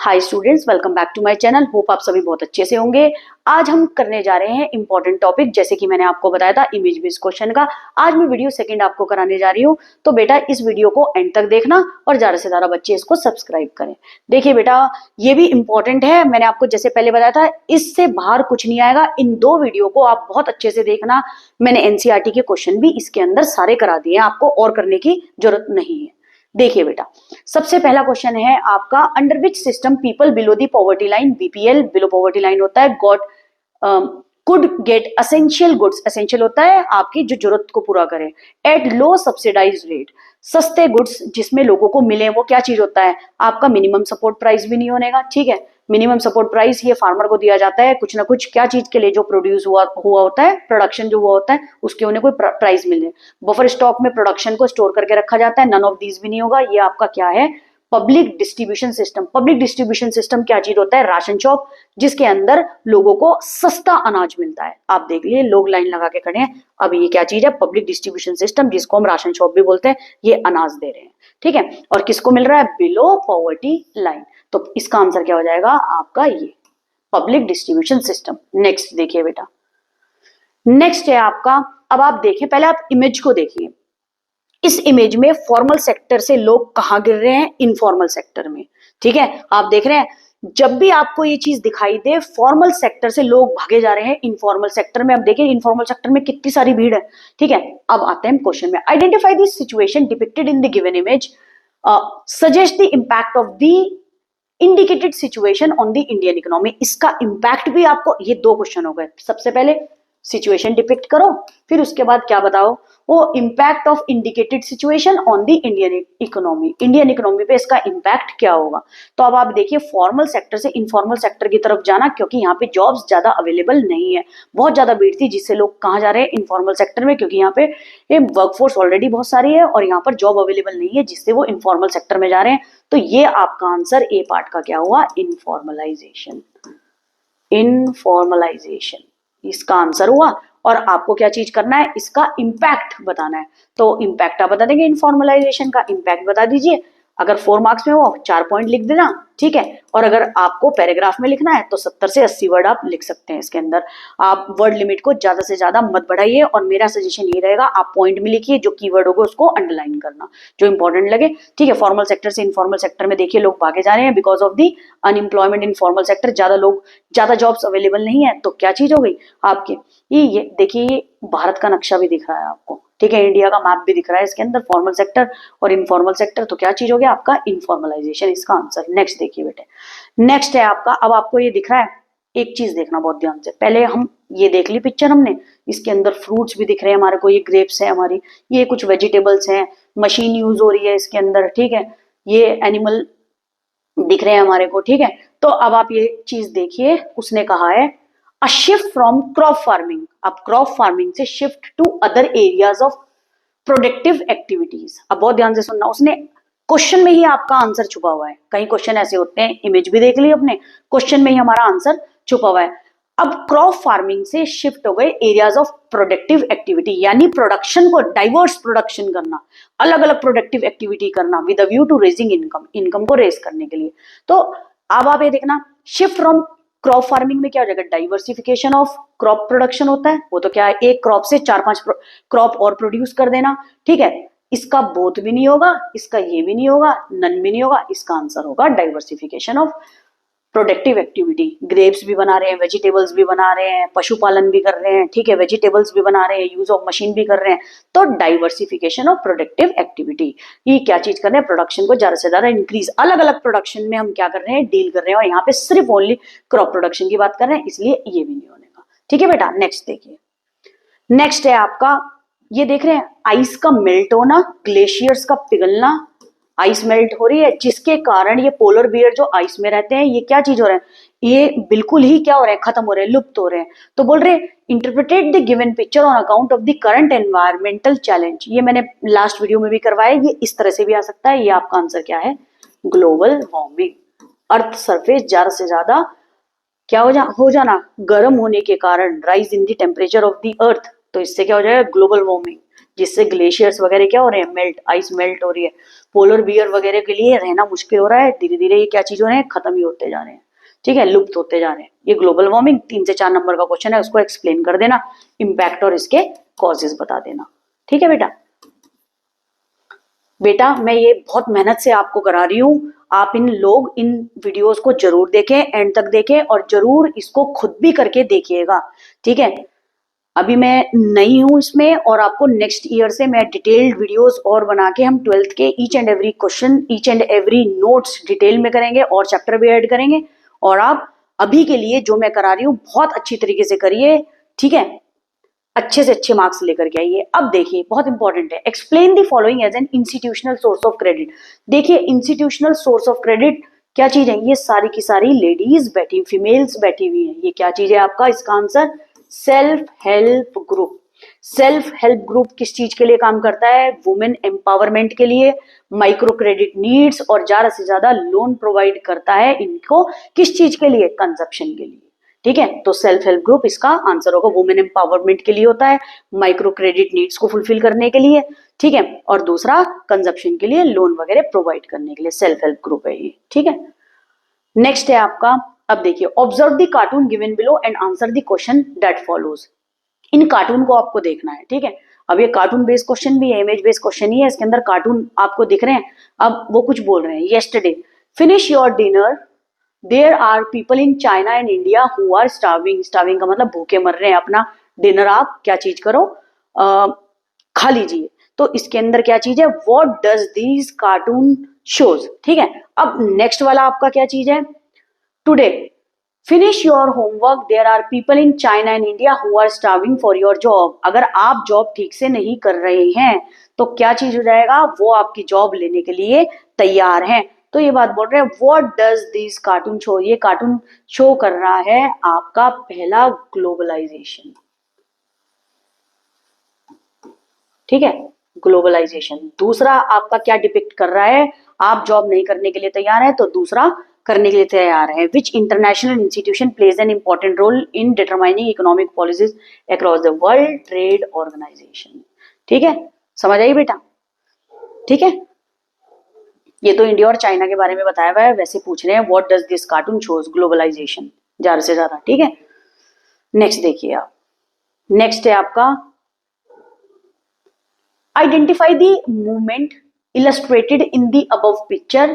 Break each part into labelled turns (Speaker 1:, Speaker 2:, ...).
Speaker 1: Hi students, welcome back to my channel. Hope आप सभी बहुत अच्छे से होंगे। आज हम करने जा रहे हैं इंपॉर्टेंट टॉपिक, जैसे कि मैंने आपको बताया था इमेज बेस्ड क्वेश्चन का। आज मैं वीडियो सेकंड आपको कराने जा रही हूँ, तो बेटा इस वीडियो को एंड तक देखना और ज्यादा से ज्यादा बच्चे इसको सब्सक्राइब करें। देखिए बेटा, ये भी इंपॉर्टेंट है। मैंने आपको जैसे पहले बताया था, इससे बाहर कुछ नहीं आएगा। इन दो वीडियो को आप बहुत अच्छे से देखना। मैंने एनसीईआरटी के क्वेश्चन भी इसके अंदर सारे करा दिए हैं, आपको और करने की जरूरत नहीं है। देखिए बेटा, सबसे पहला क्वेश्चन है आपका, under which system people below the poverty line, BPL below poverty line होता है, got could get essential goods, essential होता है आपकी जो जरूरत को पूरा करे, एट लो सब्सिडाइज रेट, सस्ते गुड्स जिसमें लोगों को मिले, वो क्या चीज होता है आपका, मिनिमम सपोर्ट प्राइस भी नहीं होने का। ठीक है, मिनिमम सपोर्ट प्राइस ये फार्मर को दिया जाता है कुछ ना कुछ, क्या चीज के लिए, जो प्रोड्यूस हुआ होता है, प्रोडक्शन जो हुआ होता है उसके उन्हें कोई प्राइस मिले। बफर स्टॉक में प्रोडक्शन को स्टोर करके रखा जाता है, नन ऑफ दीज भी नहीं होगा। ये आपका क्या है, public distribution system. Public distribution system क्या चीज होता है, राशन शॉप, जिसके अंदर लोगों को सस्ता अनाज मिलता है। आप देख लिए लोग लाइन लगा के खड़े हैं। अब ये क्या चीज है, पब्लिक डिस्ट्रीब्यूशन सिस्टम, जिसको हम राशन शॉप भी बोलते हैं। ये अनाज दे रहे हैं, ठीक है, और किसको मिल रहा है, बिलो पॉवर्टी लाइन। तो इसका आंसर क्या हो जाएगा आपका, ये पब्लिक डिस्ट्रीब्यूशन सिस्टम। नेक्स्ट देखिए बेटा, नेक्स्ट है आपका, अब आप देखें, पहले आप इमेज को देखिए। इस इमेज में फॉर्मल सेक्टर से लोग कहां गिर रहे हैं, इनफॉर्मल सेक्टर में। ठीक है, आप देख रहे हैं, जब भी आपको ये चीज दिखाई दे, फॉर्मल सेक्टर से लोग भागे जा रहे हैं इनफॉर्मल सेक्टर में। अब देखिए इनफॉर्मल सेक्टर में कितनी सारी भीड़ है। ठीक है, अब आते हैं क्वेश्चन में। Identify the situation depicted in the given image, suggest the impact of the indicated situation on the Indian economy. इसका इंपैक्ट भी आपको, ये दो क्वेश्चन हो गए। सबसे पहले सिचुएशन डिपिक्ट करो, फिर उसके बाद क्या बताओ, वो impact of indicated situation on the Indian economy, Indian economy पे इसका इंपैक्ट क्या होगा। तो अब आप देखिए, फॉर्मल सेक्टर से इनफॉर्मल सेक्टर की तरफ जाना, क्योंकि यहाँ पे जॉब्स ज्यादा अवेलेबल नहीं है। बहुत ज्यादा भीड़ थी, जिससे लोग कहाँ जा रहे हैं, इनफॉर्मल सेक्टर में, क्योंकि यहाँ पे वर्कफोर्स ऑलरेडी बहुत सारी है और यहाँ पर जॉब अवेलेबल नहीं है, जिससे वो इनफॉर्मल सेक्टर में जा रहे हैं। तो ये आपका आंसर ए पार्ट का क्या हुआ, इनफॉर्मलाइजेशन। इनफॉर्मलाइजेशन इसका आंसर हुआ। और आपको क्या चीज करना है, इसका इंपैक्ट बताना है। तो इंपैक्ट आप बता देंगे, इनफॉर्मलाइजेशन का इंपैक्ट बता दीजिए। अगर 4 मार्क्स में हो 4 पॉइंट लिख देना, ठीक है। और अगर आपको पैराग्राफ में लिखना है तो 70 से 80 वर्ड आप लिख सकते हैं इसके अंदर। आप वर्ड लिमिट को ज्यादा से ज्यादा मत बढ़ाइए, और मेरा सजेशन ये रहेगा, आप पॉइंट में लिखिए, जो कीवर्ड होगा उसको अंडरलाइन करना, जो इंपॉर्टेंट लगे। ठीक है, फॉर्मल सेक्टर से इनफॉर्मल सेक्टर में देखिए लोग भागे जा रहे हैं because of the unemployment in formal sector. ज्यादा जॉब्स अवेलेबल नहीं है, तो क्या चीज हो गई आपके, ये देखिए, ये भारत का नक्शा भी दिख रहा है आपको। ठीक है, इंडिया का मैप भी दिख रहा है इसके अंदर, फॉर्मल सेक्टर और इनफॉर्मल सेक्टर। तो क्या चीज हो गया आपका, इनफॉर्मलाइजेशन, इसका आंसर। नेक्स्ट देखिए बेटे, नेक्स्ट है आपका, अब आपको ये दिख रहा है, एक चीज देखना बहुत ध्यान से। पहले हम ये देख ली पिक्चर हमने, इसके अंदर फ्रूट्स भी दिख रहे हैं हमारे को, ये ग्रेप्स है हमारी, ये कुछ वेजिटेबल्स हैं, मशीन यूज हो रही है इसके अंदर। ठीक है, ये एनिमल दिख रहे हैं हमारे को। ठीक है, तो अब आप ये चीज देखिए, उसने कहा है a shift from crop farming, अब क्रॉप फार्मिंग से shift to other areas of productive activities. अब बहुत ध्यान से सुनना, उसने क्वेश्चन में ही आपका आंसर छुपा हुआ है। कई क्वेश्चन ऐसे होते हैं, इमेज भी देख ली अपने, क्वेश्चन में ही हमारा आंसर छुपा हुआ है। अब क्रॉप फार्मिंग से शिफ्ट हो गए एरियाज ऑफ प्रोडक्टिव एक्टिविटी, यानी प्रोडक्शन को डाइवर्स प्रोडक्शन करना, अलग अलग प्रोडक्टिव एक्टिविटी करना with a view to raising income, income को रेज करने के लिए। तो अब आप ये देखना, शिफ्ट फ्रॉम क्रॉप फार्मिंग में क्या हो जाएगा, डाइवर्सिफिकेशन ऑफ क्रॉप प्रोडक्शन होता है। वो तो क्या है, एक क्रॉप से 4-5 क्रॉप और प्रोड्यूस कर देना। ठीक है, इसका बोथ भी नहीं होगा, इसका ये भी नहीं होगा, नन भी नहीं होगा। इसका आंसर होगा diversification of productive activity. Grapes भी बना रहे हैं, वेजिटेबल्स भी बना रहे हैं, पशुपालन भी कर रहे हैं, ठीक है, वेजिटेबल्स भी बना रहे हैं, यूज ऑफ मशीन भी कर रहे हैं। तो डाइवर्सिफिकेशन ऑफ प्रोडक्टिव एक्टिविटी, ये क्या चीज कर रहे हैं, प्रोडक्शन को ज्यादा से ज्यादा इंक्रीज, अलग अलग प्रोडक्शन में हम क्या कर रहे हैं, डील कर रहे हैं। और यहाँ पे सिर्फ ओनली क्रॉप प्रोडक्शन की बात कर रहे हैं, इसलिए ये भी नहीं होने का। ठीक है बेटा, नेक्स्ट देखिए, नेक्स्ट है आपका, ये देख रहे हैं, आइस का मेल्ट होना, ग्लेशियर्स का पिघलना, आइस मेल्ट हो रही है, जिसके कारण ये पोलर बियर जो आइस में रहते हैं, ये क्या चीज हो रहा है, ये बिल्कुल ही क्या हो रहे हैं, खत्म हो रहे हैं, लुप्त हो रहे हैं। तो बोल रहे हैं interpret the given picture on account of the current environmental challenge. ये मैंने लास्ट वीडियो में भी करवाया, ये इस तरह से भी आ सकता है। ये आपका आंसर क्या है, ग्लोबल वार्मिंग। अर्थ सरफेस ज्यादा से ज्यादा क्या हो जाना, गर्म होने के कारण, rise in the temperature of the earth. तो इससे क्या हो जाएगा, ग्लोबल वार्मिंग। जिससे ग्लेशियर्स वगैरह क्या हो रहे हैं, मेल्ट, आइस मेल्ट हो रही है। पोलर बियर वगैरह के लिए रहना मुश्किल हो रहा है, धीरे धीरे ये क्या चीज हो रहे हैं, खत्म ही होते जा रहे हैं, ठीक है, लुप्त होते जा रहे हैं। ये ग्लोबल वार्मिंग 3 से 4 नंबर का क्वेश्चन है, उसको एक्सप्लेन कर देना, इम्पैक्ट और इसके कॉजेज बता देना, ठीक है बेटा। बेटा मैं ये बहुत मेहनत से आपको करा रही हूँ, आप इन वीडियोस को जरूर देखें, एंड तक देखें, और जरूर इसको खुद भी करके देखिएगा, ठीक है। अभी मैं नई हूं इसमें, और आपको नेक्स्ट ईयर से मैं डिटेल्ड वीडियोस और बना के हम 12th के each and every question, each and every notes detail में करेंगे, और चैप्टर भी ऐड करेंगे। और आप अभी के लिए जो मैं करा रही हूँ बहुत अच्छी तरीके से करिए, ठीक है, अच्छे से अच्छे मार्क्स लेकर के आइए। अब देखिए बहुत इंपॉर्टेंट है, explain the following as an institutional source of credit. देखिए इंस्टीट्यूशनल सोर्स ऑफ क्रेडिट क्या चीज है, ये सारी की सारी लेडीज बैठी, फीमेल्स बैठी हुई है, ये क्या चीज है आपका, इसका answer self help group. Self help group किस चीज के लिए काम करता है, वुमेन एम्पावरमेंट के लिए, माइक्रो क्रेडिट नीड्स, और ज्यादा से ज्यादा लोन प्रोवाइड करता है इनको, किस चीज के लिए, कंजप्शन के लिए, ठीक है। तो सेल्फ हेल्प ग्रुप इसका आंसर होगा, वुमेन एम्पावरमेंट के लिए होता है, माइक्रो क्रेडिट नीड्स को फुलफिल करने के लिए, ठीक है, और दूसरा कंजप्शन के लिए, लोन वगैरह प्रोवाइड करने के लिए सेल्फ हेल्प ग्रुप है ये, ठीक है। नेक्स्ट है आपका, अब देखिए, observe the cartoon given below and answer the question that follows. In cartoon को आपको देखना है, ठीक है। अब ये कार्टून बेस्ड क्वेश्चन भी है, इमेज बेस्ड क्वेश्चन ही है, इसके अंदर कार्टून आपको दिख रहे हैं। अब वो कुछ बोल रहे हैं, yesterday finish your dinner, there are people in China and India who are starving. Starving का मतलब भूखे मर रहे हैं, अपना डिनर आप क्या चीज करो, खा लीजिए। तो इसके अंदर क्या चीज है, what does these cartoon shows, ठीक है। अब नेक्स्ट वाला आपका क्या चीज है, today finish your homework, there are people in China and India who are starving for your job. अगर आप जॉब ठीक से नहीं कर रहे हैं तो क्या चीज हो जाएगा, वो आपकी जॉब लेने के लिए तैयार हैं। तो ये बात बोल रहे हैं, what does this cartoon show, ये कार्टून शो कर रहा है आपका पहला ग्लोबलाइजेशन, ठीक है, ग्लोबलाइजेशन। दूसरा आपका क्या डिपिक्ट कर रहा है, आप जॉब नहीं करने के लिए तैयार है, तो दूसरा करने के लिए तैयार है। Which international institution plays an important role in determining economic policies across the World Trade Organisation, ठीक है, समझ आई बेटा, ठीक है। ये तो इंडिया और चाइना के बारे में बताया हुआ है, वैसे पूछ रहे हैं what does this cartoon shows globalisation, ज्यादा से ज्यादा, ठीक है। नेक्स्ट देखिए आप, नेक्स्ट है आपका identify the movement illustrated in the above picture,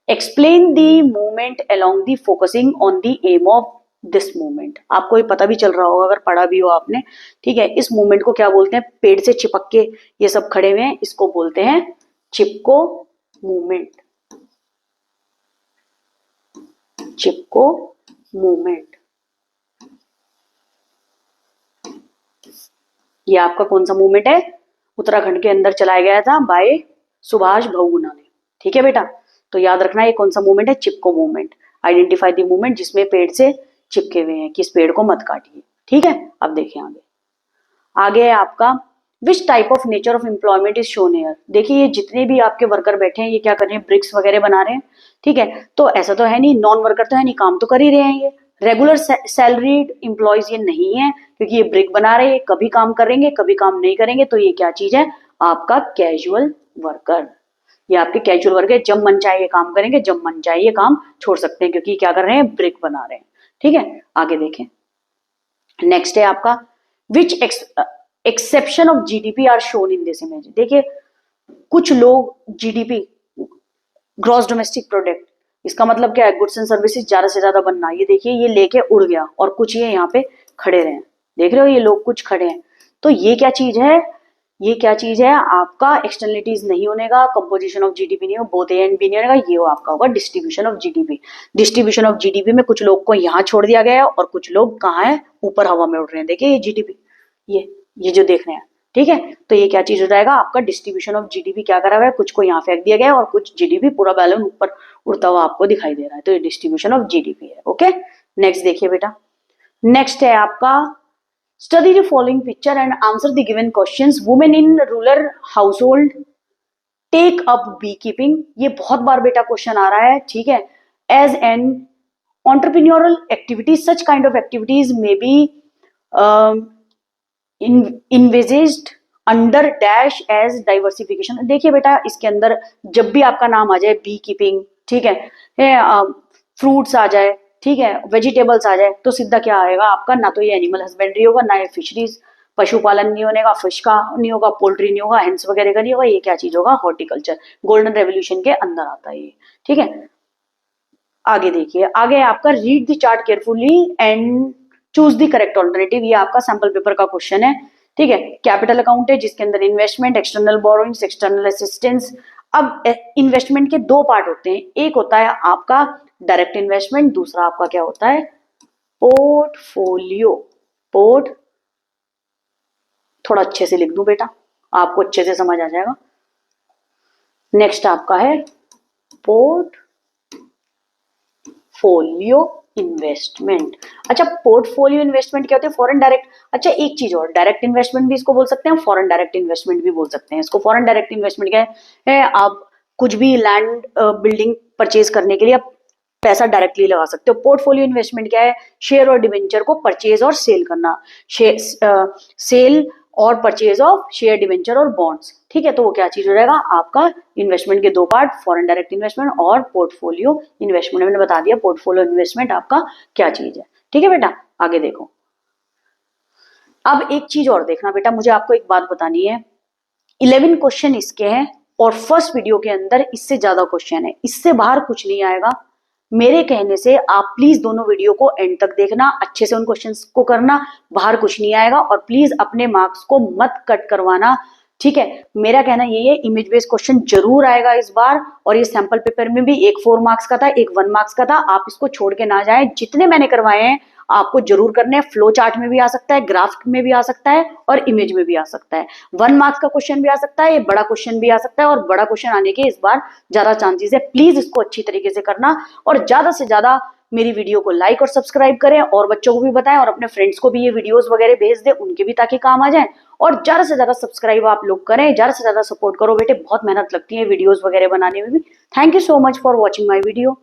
Speaker 1: explain the movement along the focusing on the aim of this movement। आपको ये पता भी चल रहा होगा अगर पढ़ा भी हो आपने, ठीक है। इस मूवमेंट को क्या बोलते हैं, पेड़ से चिपक के ये सब खड़े हुए हैं, इसको बोलते हैं चिपको मूवमेंट, चिपको मूवमेंट। ये आपका कौन सा मूवमेंट है, उत्तराखंड के अंदर चलाया गया था बाय सुभाष बहुगुणा ने, ठीक है बेटा। तो याद रखना ये कौन सा मूवमेंट है, चिपको मूवमेंट। आइडेंटिफाई द मूवमेंट जिसमें पेड़ से चिपके हुए हैं, किस पेड़ को मत काटिए, ठीक है। अब देखिए आगे, आगे है आपका which type of nature of employment is shown here. देखिए ये जितने भी आपके वर्कर बैठे हैं ये क्या कर रहे हैं, ब्रिक्स वगैरह बना रहे हैं, ठीक है। तो ऐसा तो है नहीं, नॉन वर्कर तो है नहीं, काम तो कर ही रहे हैं ये। रेगुलर सैलरीड एम्प्लॉयज ये नहीं है, क्योंकि ये ब्रिक बना रहे हैं, कभी काम करेंगे कभी काम नहीं करेंगे। तो ये क्या चीज है, आपका कैजुअल वर्कर। ये आपके कैजुअल वर्कर, जब मन चाहे काम करेंगे, जब मन चाहे काम छोड़ सकते हैं, क्योंकि क्या कर रहे हैं, ब्रिक बना रहे हैं, ठीक है। आगे देखें, नेक्स्ट है आपका which exception of GDP are shown in this image. देखिए कुछ लोग जीडीपी, ग्रॉस डोमेस्टिक प्रोडक्ट, इसका मतलब क्या है, गुड्स एंड सर्विसेज ज्यादा से ज्यादा बनना। ये देखिए ये लेके उड़ गया, और कुछ ये यहाँ पे खड़े रहे, देख रहे हो ये लोग कुछ खड़े हैं। तो ये क्या चीज है, ये क्या चीज है, आपका एक्सटर्नलिटीज नहीं होने का, कंपोजिशन ऑफ जीडीपी नहीं हो, बोथ ए एंड बी नहीं होने का, ये आपका होगा distribution of GDP. Distribution of GDP में कुछ लोग को यहाँ छोड़ दिया गया है, और कुछ लोग कहाँ है, ऊपर हवा में उड़ रहे हैं। देखिए ये जीडीपी, ये जो देख रहे हैं, ठीक है। तो ये क्या चीज हो जाएगा, आपका डिस्ट्रीब्यूशन ऑफ जीडीपी क्या करा हुआ है, कुछ को यहाँ फेंक दिया गया है, और कुछ जीडीपी पूरा बैलून ऊपर उड़ता हुआ आपको दिखाई दे रहा है। तो ये डिस्ट्रीब्यूशन ऑफ जीडीपी है, ओके। नेक्स्ट देखिए बेटा, नेक्स्ट है आपका study the following picture and answer the given questions. Women in rural household take up beekeeping. ये बहुत बार बेटा क्वेश्चन आ रहा है, ठीक है। As an entrepreneurial activities, such kind of activities may be envisaged under dash as diversification. देखिए बेटा इसके अंदर जब भी आपका नाम आ जाए बी कीपिंग, ठीक है, फ्रूट्स आ जाए, ठीक है, वेजिटेबल्स आ जाए, तो सीधा क्या आएगा आपका, ना तो ये एनिमल हस्बेंड्री होगा, ना ये फिशरीज पशुपालन नहीं होने का, फिश का नहीं होगा, पोल्ट्री नहीं होगा, हेंस वगैरह का नहीं होगा, ये क्या चीज होगा, हॉर्टिकल्चर। गोल्डन रेवोल्यूशन के अंदर आता है ये, ठीक है। आगे देखिए, आगे आपका read the chart carefully and choose the correct alternative, ये आपका सैंपल पेपर का क्वेश्चन है, ठीक है। कैपिटल अकाउंट है जिसके अंदर investment, external borrowings, external assistance. अब इन्वेस्टमेंट के दो पार्ट होते हैं, एक होता है आपका डायरेक्ट इन्वेस्टमेंट, दूसरा आपका क्या होता है, पोर्टफोलियो। थोड़ा अच्छे से लिख दूं बेटा, आपको अच्छे से समझ आ जाएगा। नेक्स्ट आपका है पोर्टफोलियो इन्वेस्टमेंट। अच्छा, पोर्टफोलियो इन्वेस्टमेंट क्या होते हैं, फॉरेन डायरेक्ट। अच्छा एक चीज और, डायरेक्ट इन्वेस्टमेंट भी इसको बोल सकते हैं, फॉरेन डायरेक्ट इन्वेस्टमेंट भी बोल सकते हैं इसको। फॉरेन डायरेक्ट इन्वेस्टमेंट क्या है, आप कुछ भी लैंड बिल्डिंग परचेज करने के लिए आप पैसा डायरेक्टली लगा सकते हो। पोर्टफोलियो इन्वेस्टमेंट क्या है, शेयर और डिवेंचर को परचेज और सेल करना, सेल और परचेज ऑफ शेयर, डिवेंचर और बॉन्ड्स, ठीक है। तो वो क्या चीज हो जाएगा आपका, इन्वेस्टमेंट के दो पार्ट, फॉरेन डायरेक्ट इन्वेस्टमेंट और पोर्टफोलियो इन्वेस्टमेंट। मैंने बता दिया पोर्टफोलियो इन्वेस्टमेंट आपका क्या चीज है, ठीक है बेटा। आगे देखो, अब एक चीज और देखना बेटा, मुझे आपको एक बात बतानी है। 11 क्वेश्चन इसके हैं और फर्स्ट वीडियो के अंदर इससे ज्यादा क्वेश्चन है, इससे बाहर कुछ नहीं आएगा। मेरे कहने से आप प्लीज दोनों वीडियो को एंड तक देखना, अच्छे से उन क्वेश्चंस को करना, बाहर कुछ नहीं आएगा। और प्लीज अपने मार्क्स को मत कट करवाना, ठीक है। मेरा कहना यही है, इमेज बेस्ड क्वेश्चन जरूर आएगा इस बार, और ये सैंपल पेपर में भी एक 4 मार्क्स का था, एक 1 मार्क्स का था। आप इसको छोड़ के ना जाए, जितने मैंने करवाए हैं आपको जरूर करने हैं। फ्लो चार्ट में भी आ सकता है, ग्राफ में भी आ सकता है और इमेज में भी आ सकता है। 1 मार्क्स का क्वेश्चन भी आ सकता है, ये बड़ा क्वेश्चन भी आ सकता है, और बड़ा क्वेश्चन आने के इस बार ज्यादा चांसेस है। प्लीज इसको अच्छी तरीके से करना और ज्यादा से ज्यादा मेरी वीडियो को लाइक और सब्सक्राइब करें, और बच्चों को भी बताएं, और अपने फ्रेंड्स को भी ये वीडियोस वगैरह भेज दें, उनके भी ताकि काम आ जाए। और ज्यादा से ज्यादा सब्सक्राइब आप लोग करें, ज्यादा से ज्यादा सपोर्ट करो बेटे, बहुत मेहनत लगती है वीडियोस वगैरह बनाने में भी। Thank you so much for watching my video.